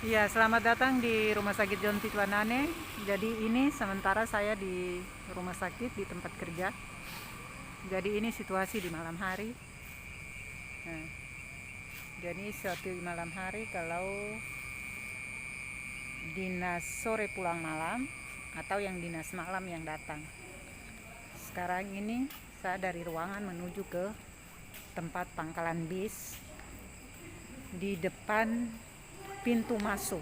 Iya, selamat datang di Rumah Sakit John Titwanane. Jadi ini sementara saya di rumah sakit di tempat kerja. Jadi ini situasi di malam hari. Nah, jadi suatu malam hari kalau dinas sore pulang malam atau yang dinas malam yang datang. Sekarang ini saya dari ruangan menuju ke tempat pangkalan bis di depan pintu masuk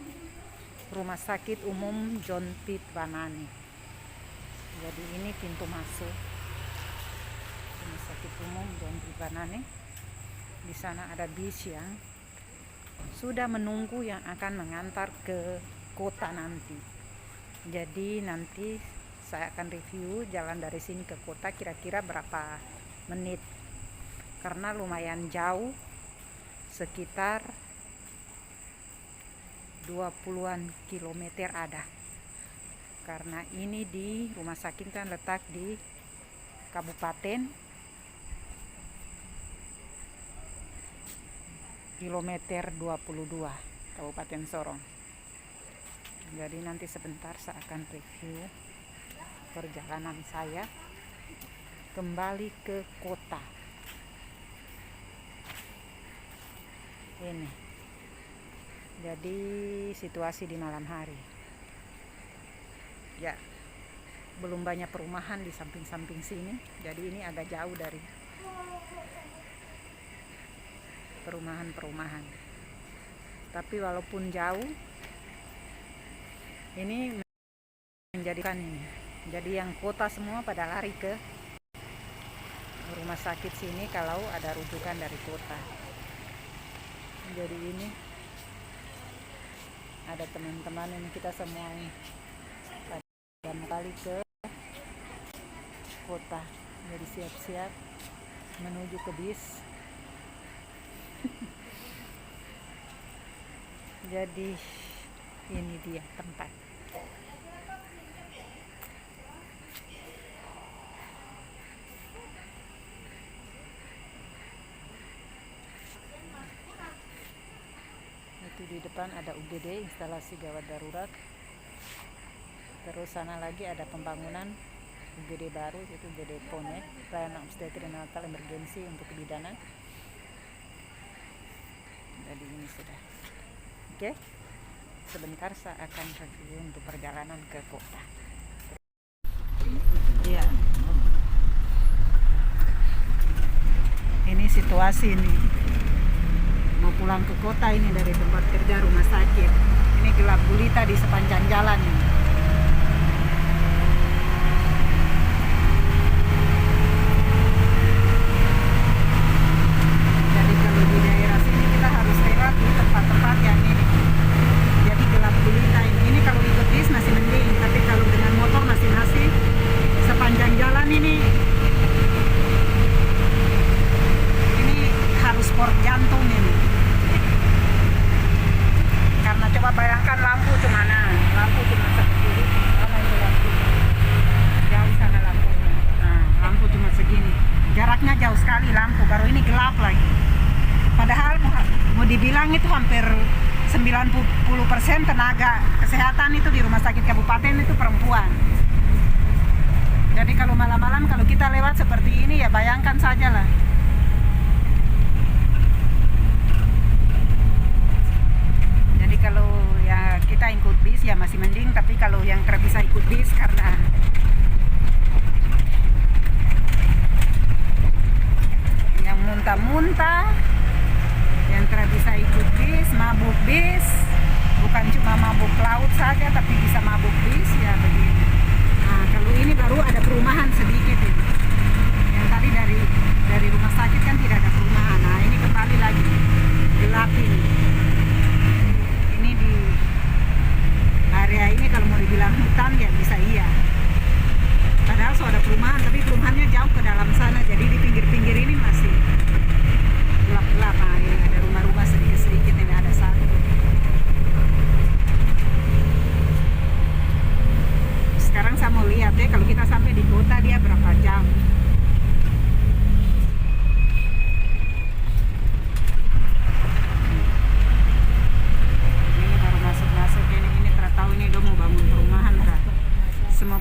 Rumah Sakit Umum John Titwanane. Jadi ini pintu masuk Rumah Sakit Umum John Titwanane. Di sana ada bis yang sudah menunggu yang akan mengantar ke kota nanti. Jadi nanti saya akan review jalan dari sini ke kota kira-kira berapa menit. Karena lumayan jauh, sekitar 20-an kilometer ada. Karena ini di rumah sakit kan letak di Kabupaten kilometer 22 Kabupaten Sorong. Jadi nanti sebentar saya akan review perjalanan saya kembali ke kota. Ini jadi situasi di malam hari ya, belum banyak perumahan di samping-samping sini. Jadi ini agak jauh dari perumahan-perumahan, tapi walaupun jauh ini menjadikan ini jadi yang kota semua pada lari ke rumah sakit sini kalau ada rujukan dari kota. Jadi ini ada teman-teman ini, kita semua ini pada kali ke kota. Jadi siap-siap menuju ke bis. Jadi ini dia tempat. Itu di depan ada UGD, instalasi gawat darurat. Terus sana lagi ada pembangunan UGD baru, yaitu UGD Pone, pelayanan obstetri neonatal emergensi untuk kebidanan. Jadi ini sudah. Oke, sebentar saya akan review untuk perjalanan ke kota. Iya. Ini situasi ini. Mau pulang ke kota ini dari tempat kerja rumah sakit. Ini gelap gulita di sepanjang jalan ini. Jadi kalau di daerah sini kita harus lewat di tempat-tempat yang ini. Jadi gelap gulita ini. Ini kalau ikut bis masih mending, tapi kalau dengan motor masih sepanjang jalan ini harus sport jantung ini. Karena coba bayangkan lampu cuma seperti ini. Mana itu lampu? Jauh sana lampunya. Nah, lampu cuma segini. Jaraknya jauh sekali lampu, baru ini gelap lagi. Padahal mau dibilang itu hampir 90% tenaga kesehatan itu di rumah sakit kabupaten itu perempuan. Jadi kalau malam-malam kalau kita lewat seperti ini ya bayangkan saja lah. Jadi kalau ya kita ikut bis ya masih mending, tapi kalau yang tidak bisa ikut bis karena yang muntah-muntah, yang tidak bisa ikut bis, mabuk bis, bukan cuma mabuk laut saja tapi bisa mabuk bis ya begini. Nah kalau ini baru ada perumahan sedikit ini. Yang tadi dari rumah sakit kan tidak ada perumahan. Nah ini kembali lagi gelap ini. Ini di area ini kalau mau dibilang hutan ya bisa iya. Padahal so ada perumahan, tapi perumahannya jauh ke dalam sana. Jadi di pinggir-pinggir ini masih gelap-gelap. Nah ini ada rumah-rumah sedikit-sedikit, ini ada satu. Sekarang saya mau lihat ya kalau kita sampai di kota dia berapa jam.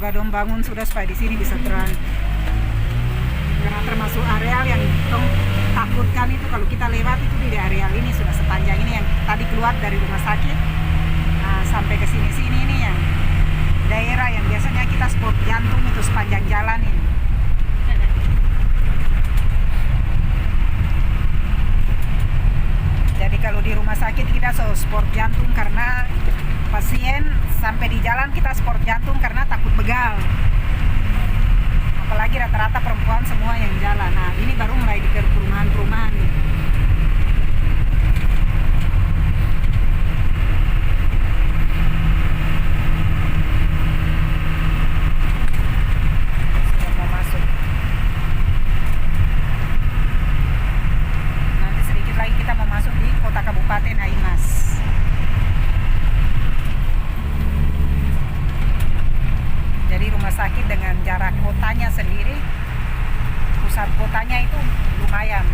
coba dong bangun sudah supaya di sini bisa terang. Karena termasuk areal yang tong takutkan itu kalau kita lewat itu di areal ini sudah sepanjang ini yang tadi keluar dari rumah sakit sampai ke sini-sini ini yang daerah yang biasanya kita sport jantung itu sepanjang jalan ini. Jadi kalau di rumah sakit kita sport jantung karena pasien, sampai di jalan kita sport jantung karena takut begal. Apalagi rata-rata perempuan semua yang jalan. Nah ini baru mulai di perumahan-perumahan nih. Sudah mau masuk. Nanti sedikit lagi kita mau masuk di kota Kabupaten Aimas. Jadi rumah sakit dengan jarak kotanya sendiri, pusat kotanya itu lumayan.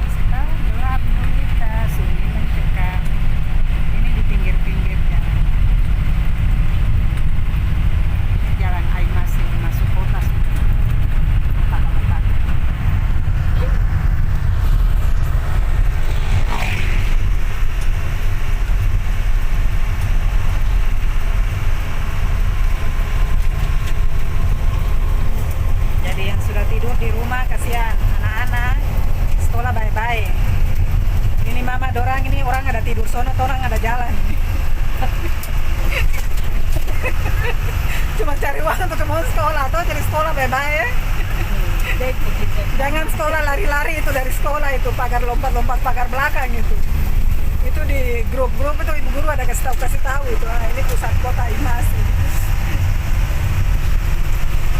Sekarang gelap gulita, sunyi mencekam. Ini di pinggir-pinggir jalan. Ini jalan Aimas ini masuk kota sudah. Kota Kabupaten. Tidur di rumah kasihan anak-anak sekolah bye-bye. Ini mama dorang ini orang ada tidur sono, orang ada jalan. Cuma cari uang untuk mau sekolah atau cari sekolah bye-bye ya. Jangan sekolah lari-lari itu dari sekolah itu pagar lompat-lompat pagar belakang itu. Itu di grup-grup itu ibu guru ada kasih tahu itu. Ini pusat kota Aimas.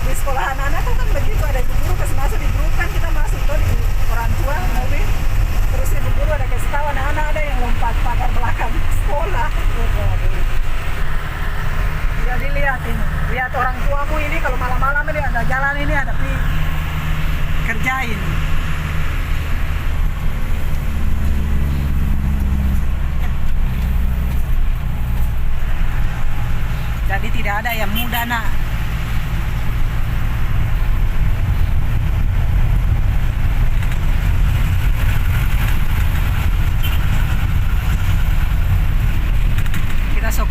Di sekolah anak-anak kan begitu, ada ibu guru kasih masuk di grup kan kita masuk tuh di orang tua mobil, terus ibu guru ada kasih tahu anak-anak ada yang lompat pagar belakang sekolah. Jadi lihat orang tuamu ini kalau malam-malam ini ada jalan ini ada kerjain. Jadi tidak ada yang muda nak.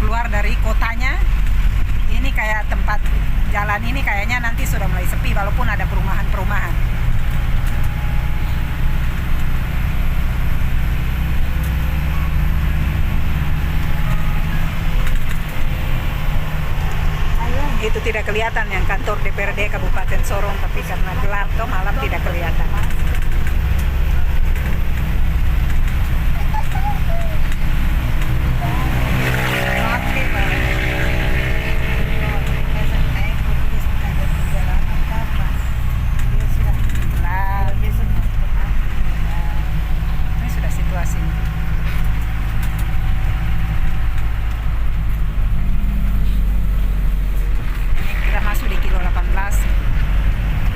Keluar dari kotanya ini kayak tempat jalan ini kayaknya nanti sudah mulai sepi walaupun ada perumahan-perumahan. Itu tidak kelihatan yang kantor DPRD Kabupaten Sorong, tapi karena gelap tuh malam tidak kelihatan.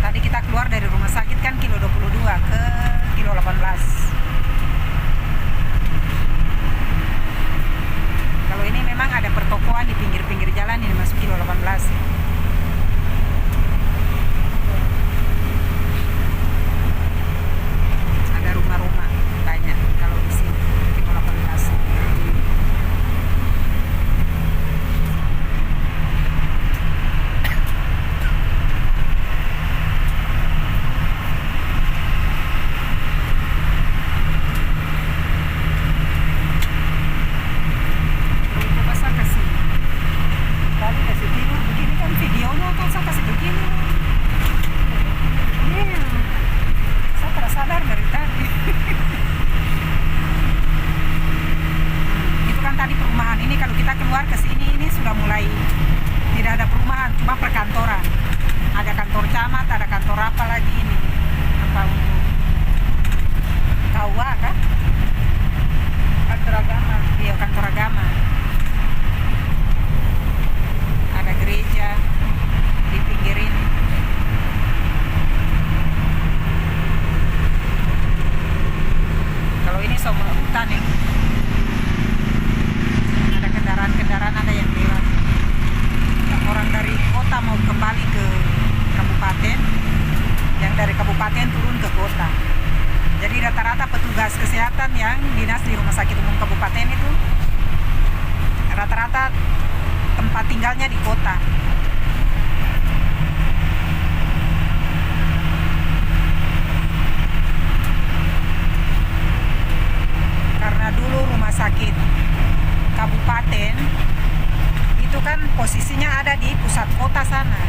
Tadi kita keluar dari rumah sakit kan kilo 22 ke kilo 18. Kalau ini memang ada pertokoan di pinggir-pinggir jalan ini masuk kilo 18. Ada rumah-rumah banyak kalau di sini kilo 18. Keluar ke sini ini sudah mulai tidak ada perumahan, cuma perkantoran. Ada kantor camat, ada kantor apa lagi ini? Apa untuk KUA kan? Kantor agama. Iya, kantor agama. Ada gereja di pinggir ini. Kalau ini sama hutan nih. yang dari kabupaten turun ke kota. Jadi rata-rata petugas kesehatan yang dinas di rumah sakit umum kabupaten itu rata-rata tempat tinggalnya di kota. Karena dulu rumah sakit kabupaten itu kan posisinya ada di pusat kota sana.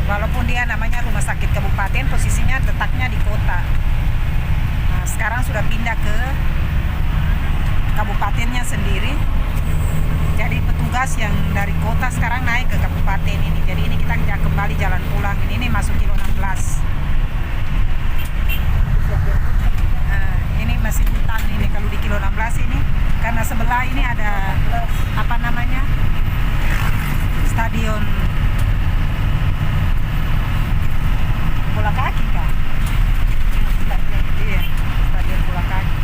Walaupun dia namanya rumah sakit kabupaten, posisinya letaknya di kota. Nah, sekarang sudah pindah ke kabupatennya sendiri. Jadi petugas yang dari kota sekarang naik ke kabupaten ini. Jadi ini kita kembali jalan pulang. Ini masuk kilo 16. Nah, ini masih hutan ini kalau di kilo 16 ini. Karena sebelah ini ada apa namanya? Stadion bola kaki kan? Iya, stadion bola kaki.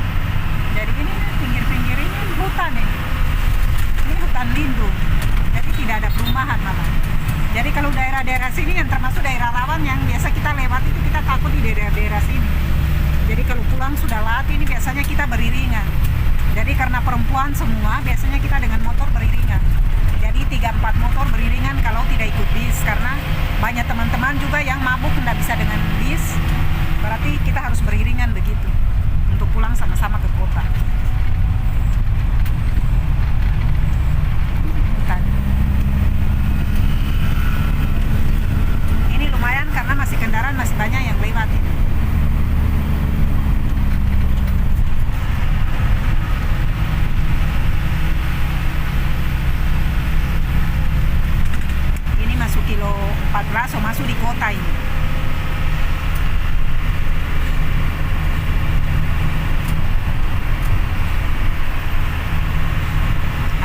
Jadi ini pinggir-pinggir ini hutan ini. Ini hutan lindung. Jadi tidak ada perumahan malah. Jadi kalau daerah-daerah sini yang termasuk daerah rawan yang biasa kita lewat itu kita takut di daerah-daerah sini. Jadi kalau pulang sudah lat ini biasanya kita beriringan. Jadi karena perempuan semua biasanya kita dengan motor beriringan. Jadi 3-4 motor beriringan kalau tidak ikut bis, karena banyak teman-teman juga yang mabuk tidak bisa dengan bis. Berarti kita harus beriringan begitu untuk pulang sama-sama ke kota. Hutan. Ini lumayan karena masih kendaraan masih banyak yang lewat ini. Kilo 14 masuk di kota ini.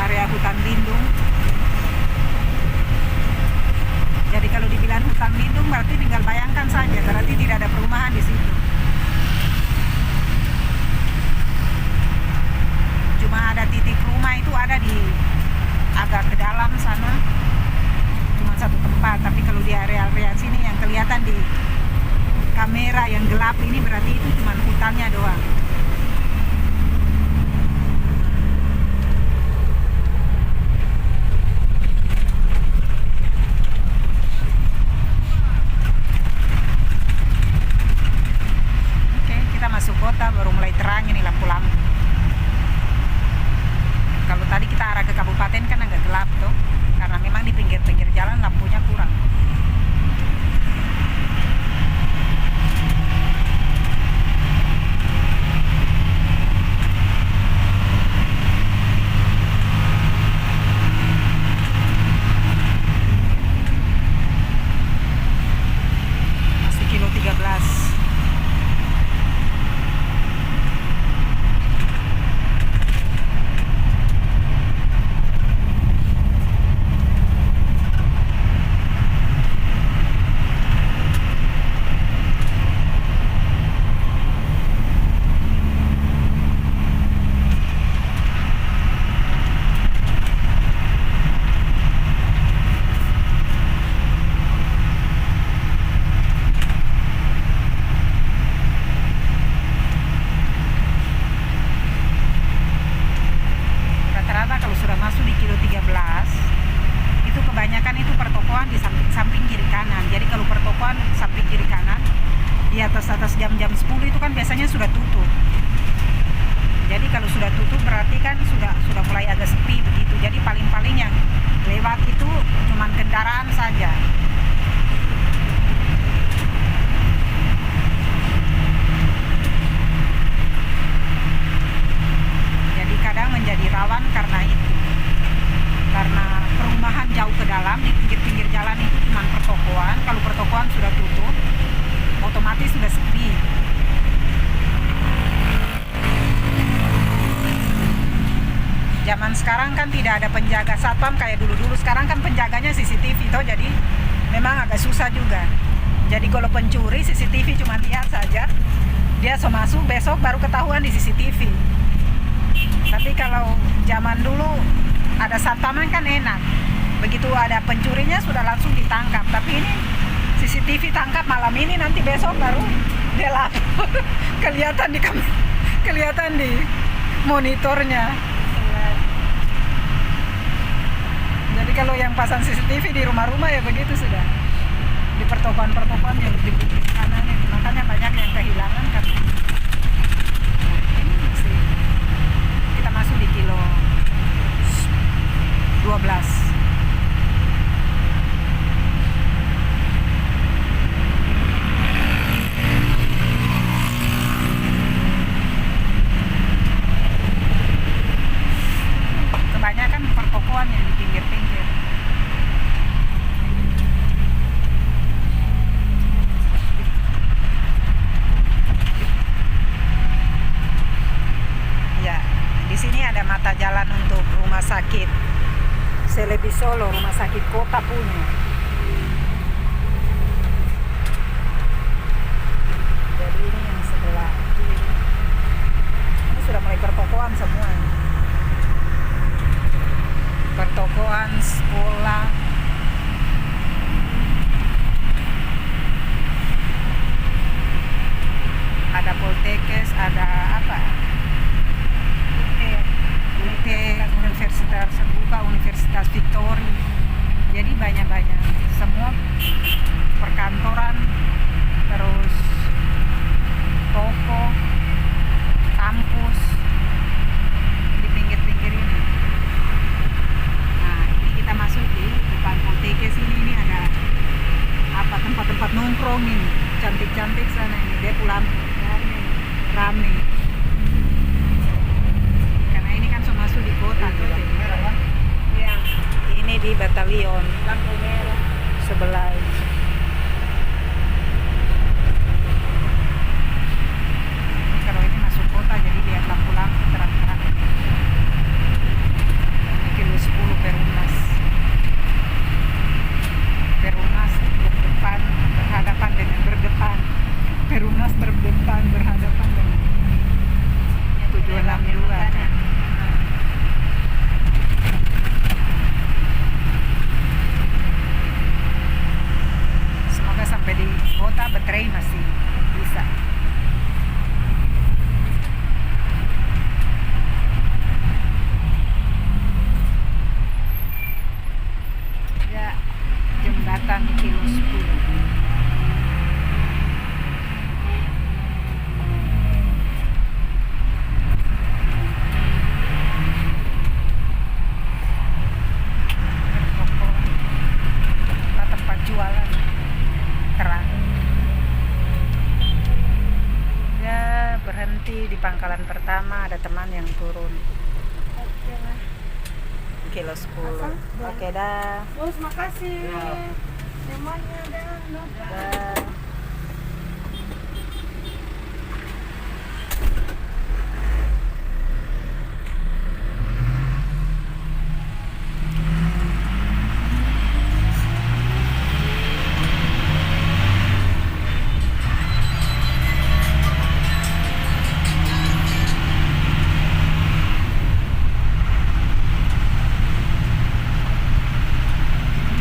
Area hutan lindung. Jadi kalau dibilang hutan lindung berarti tinggal bayangkan saja, berarti tidak ada perumahan di situ. Cuma ada titik rumah itu ada di agak ke dalam sana. Satu tempat, tapi kalau di area-area sini yang kelihatan di kamera yang gelap ini berarti itu cuma hutannya doang. Oke, kita masuk kota, baru mulai terang ini lampu-lampu. Kalau tadi kita arah ke kabupaten kan agak gelap tuh, karena memang di pinggir-pinggir jalan lampunya kurang. Masih kilo 13. Kalau sudah masuk di kilo 13 itu kebanyakan itu pertokoan di samping kiri kanan. Jadi kalau pertokoan samping kiri kanan di atas jam-jam 10 itu kan biasanya sudah tutup. Jadi kalau sudah tutup berarti kan sudah mulai agak sepi begitu. Jadi paling-paling yang lewat itu cuman kendaraan saja. Jadi kadang menjadi rawan karena itu. Karena perumahan jauh ke dalam, di pinggir-pinggir jalan itu cuma pertokoan. Kalau pertokoan sudah tutup, otomatis sudah sepi. Zaman sekarang kan tidak ada penjaga satpam kayak dulu-dulu. Sekarang kan penjaganya CCTV toh, jadi memang agak susah juga. Jadi kalau pencuri CCTV cuma lihat saja, dia so masuk, besok baru ketahuan di CCTV. Tapi kalau zaman dulu ada satpam kan enak, begitu ada pencurinya sudah langsung ditangkap. Tapi ini CCTV tangkap malam ini, nanti besok baru dia lapor. kelihatan di monitornya. Jadi kalau yang pasang CCTV di rumah-rumah ya begitu sudah. Di pertokoan yang di kanan itu, makanya banyak yang kehilangan karena ini masih kita masuk di kilo 12. Kebanyakan pertokoan yang di pinggir-pinggir. Ya, di sini ada mata jalan untuk rumah sakit Selebi Solo, rumah sakit kota punya. Jadi ini yang sebelah kiri. Ini sudah mulai pertokoan semua. Pertokoan, sekolah, ada poltekes, ada apa? UT, Universitas Terbuka, Universitas Victory. Jadi banyak-banyak semua perkantoran, terus toko, kampus di pinggir-pinggir ini. Kita masuk di depan poltekes ini ada apa, tempat-tempat nongkrong ini cantik-cantik sana ini, dia pulang rame karena ini kan sudah masuk di kota tuh. Ya, ini di batalion sebelah. Kalau ini masuk kota jadi lihat lampu-lampu terang-terang. Ini kilo 10 Perumnas. Perumnas berdepan berhadapan dengan berdepan. Perumnas berdepan berhadapan dengan 762. Semoga sampai di kota baterai masih bisa. Ya, jembatan kilo 10. Tempat jualan terang. Ya, berhenti di pangkalan pertama, ada teman yang turun. Oke lah. Kilo 10. Oke dah. Bos, makasih. Semuanya dah. Dah.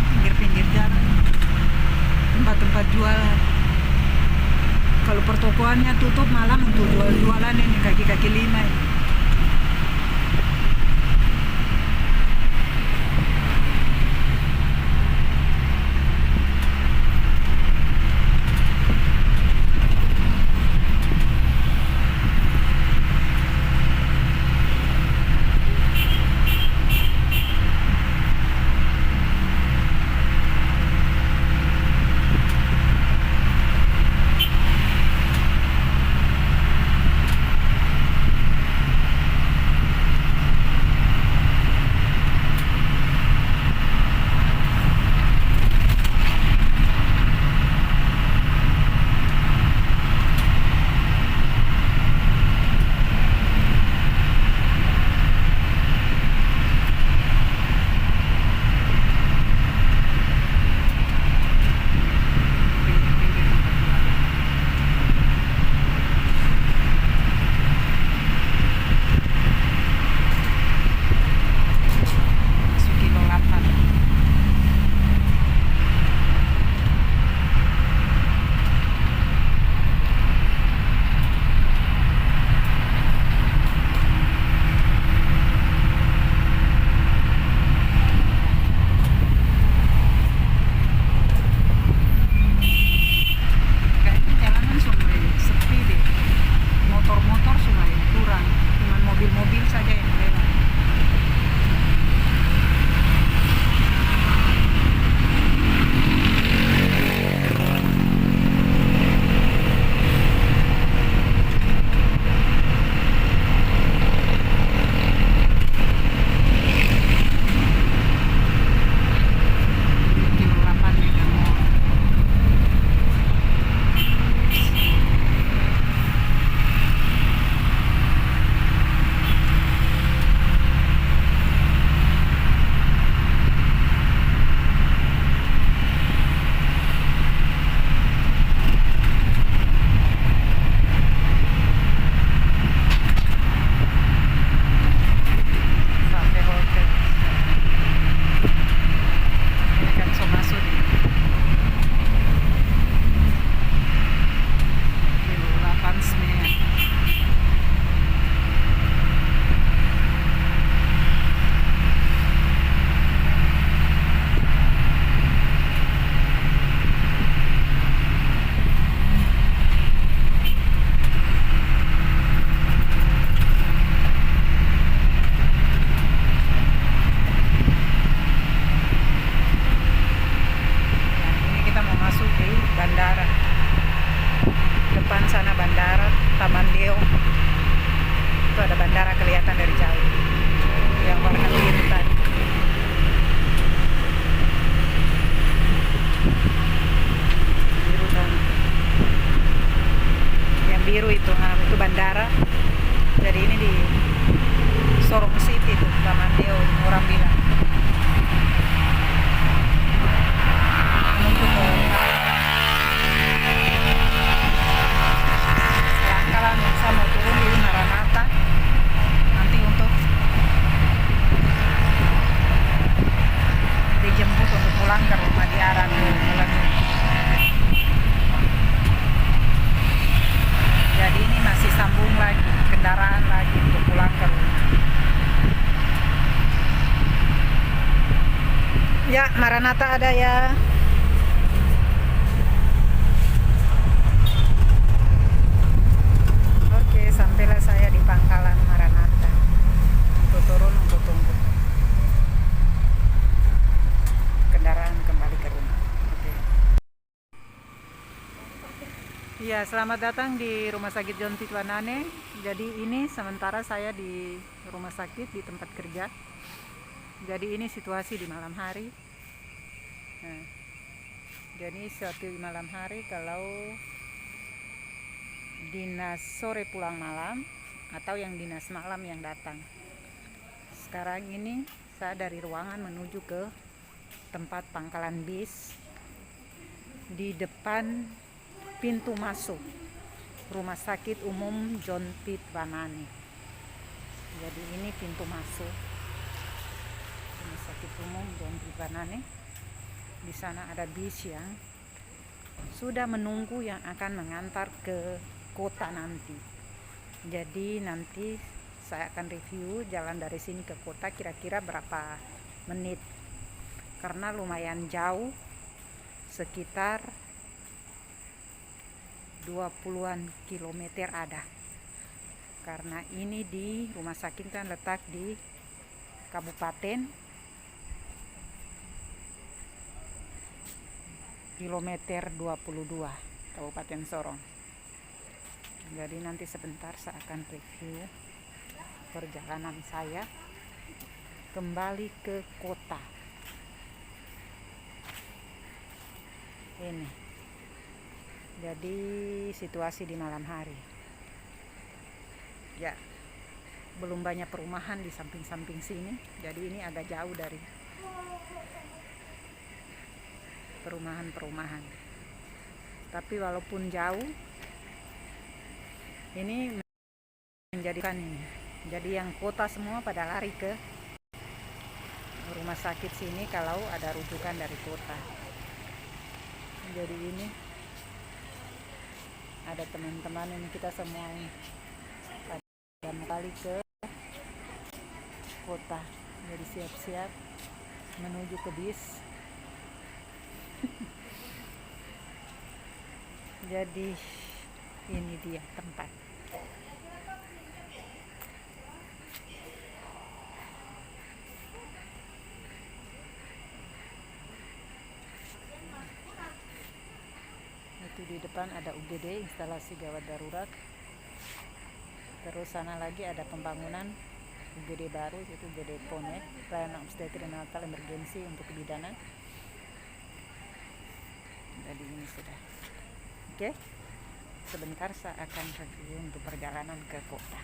Pinggir-pinggir jalan, tempat-tempat jualan. Kalau pertokoannya tutup malam untuk jualan ini kaki-kaki lima ini. bandara. Depan sana bandara, Taman Deo. Itu ada bandara kelihatan dari jauh. Yang warna biru tadi. Biru tadi. Yang biru itu bandara. Jadi ini di Sorong City tuh, Taman Deo, orang bilang. Menuju ke Pangkalan yang saya mau turun di Maranatha. Nanti untuk dijemput untuk pulang ke rumah di arah ke Melenung. Jadi ini masih sambung lagi, kendaraan lagi untuk pulang ke rumah. Ya, Maranatha ada ya. Oke, sampailah saya di Pangkalan Maranatha. Untuk turun, untuk tunggu kendaraan kembali ke rumah. Oke. Ya, selamat datang di Rumah Sakit John Titwanane. Jadi ini sementara saya di rumah sakit di tempat kerja. Jadi ini situasi di malam hari. Nah, jadi suatu malam hari kalau dinas sore pulang malam atau yang dinas malam yang datang. Sekarang ini saya dari ruangan menuju ke tempat pangkalan bis di depan pintu masuk Rumah Sakit Umum John Titwanane. Jadi ini pintu masuk Rumah Sakit Umum John Titwanane. Di sana ada bis yang sudah menunggu yang akan mengantar ke kota nanti. Jadi nanti saya akan review jalan dari sini ke kota kira-kira berapa menit. Karena lumayan jauh, sekitar 20-an kilometer ada. Karena ini di rumah sakit kan letak di Kabupaten kilometer 22 Kabupaten Sorong. Jadi nanti sebentar saya akan review perjalanan saya kembali ke kota. Ini jadi situasi di malam hari. Ya, belum banyak perumahan di samping-samping sini. Jadi ini agak jauh dari perumahan-perumahan. Tapi walaupun jauh, ini menjadikan ini. Jadi yang kota semua pada lari ke rumah sakit sini kalau ada rujukan dari kota. Jadi ini ada teman-teman ini kita semua ini pada kembali ke kota. Jadi siap-siap menuju ke bis. Jadi ini dia tempat. Itu di depan ada UGD, instalasi gawat darurat. Terus sana lagi ada pembangunan UGD baru, yaitu UGD Pone, pelayanan obstetri neonatal emergensi untuk kebidanan. Jadi ini sudah. Oke, sebentar saya akan review untuk perjalanan ke kota.